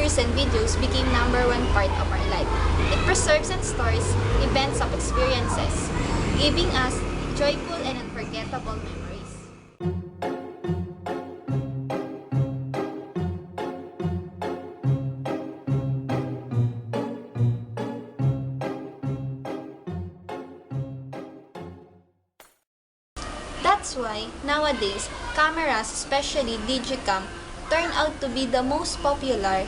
pictures and videos became #1 part of our life. It preserves and stores events of experiences, giving us joyful and unforgettable memories. That's why, nowadays, cameras, especially Digicam, turn out to be the most popular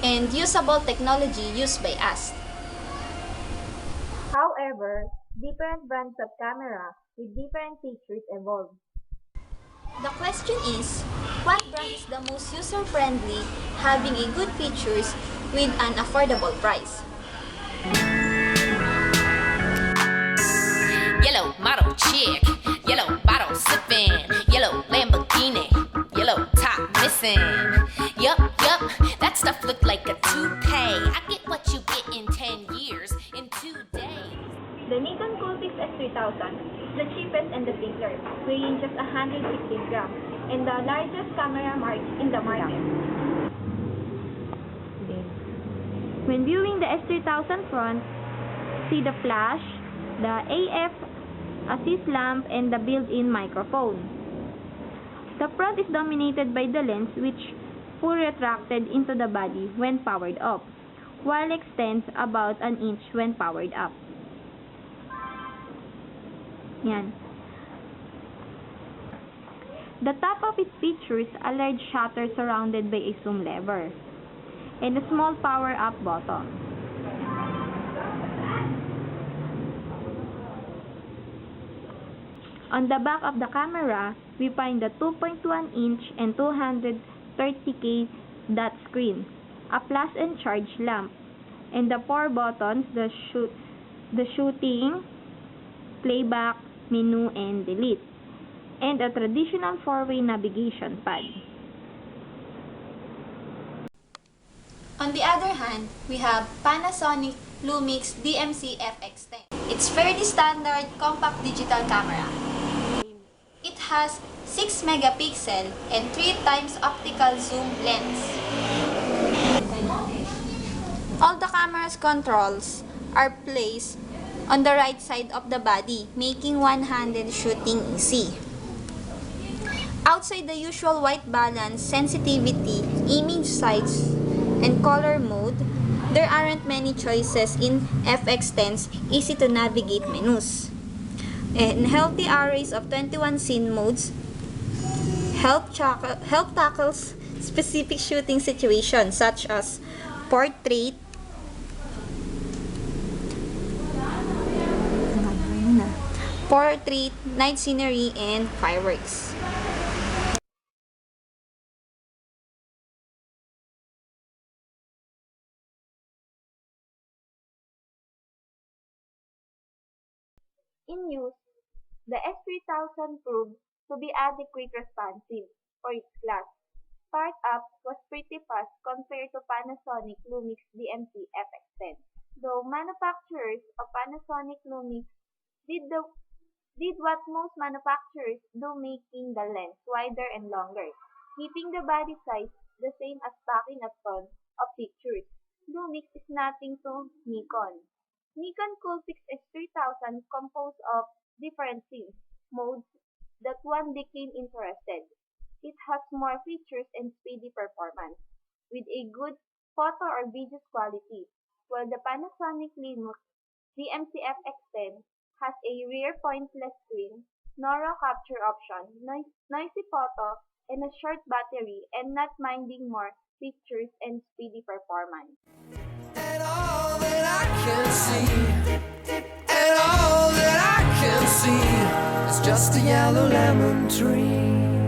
and usable technology used by us. However, different brands of camera with different features evolved. The question is, what brand is the most user-friendly, having a good features with an affordable price? Yellow model chick, yellow bottle sipping, yellow Lamborghini, yellow top missing. Yup, that stuff looked like a toupee. I get what you get in 10 years, in 2 days. The Nikon Coolpix S3000 is the cheapest and the simpler, weighing just 116 grams, and the largest camera in the market. When viewing the S3000 front, see the flash, the AF assist lamp, and the built-in microphone. The front is dominated by the lens, which fully retracted into the body when powered off, while extends about an inch when powered up. Yan. The top of it features a large shutter surrounded by a zoom lever and a small power-up button. On the back of the camera, we find the 2.1-inch and 230K dot screen, a plus and charge lamp, and the 4 buttons, the shooting, playback, menu, and delete, and a traditional 4-way navigation pad. On the other hand, we have Panasonic Lumix DMC FX10. It's fairly standard compact digital camera. It has 6 megapixel and 3 times optical zoom lens. All the camera's controls are placed on the right side of the body, making one-handed shooting easy. Outside the usual white balance, sensitivity, image size, and color mode, there aren't many choices in FX10's easy-to-navigate menus. And healthy arrays of 21 scene modes help tackles specific shooting situations such as portrait, night scenery, and fireworks. In use, the S3000 proved to be adequately responsive for its class. Startup was pretty fast compared to Panasonic Lumix DMC FX10. Though manufacturers of Panasonic Lumix did what most manufacturers do, making the lens wider and longer, keeping the body size the same as packing a ton of pictures. Lumix is nothing to Nikon. Nikon Coolpix S3000 composed of different scenes, modes that one became interested. It has more features and speedy performance, with a good photo or video quality, while the Panasonic Lumix DMC FX10 has a rear pointless screen, no raw capture option, noisy photo, and a short battery, and not minding more features and speedy performance. And all that I can see, and all that I can see is just a yellow lemon tree.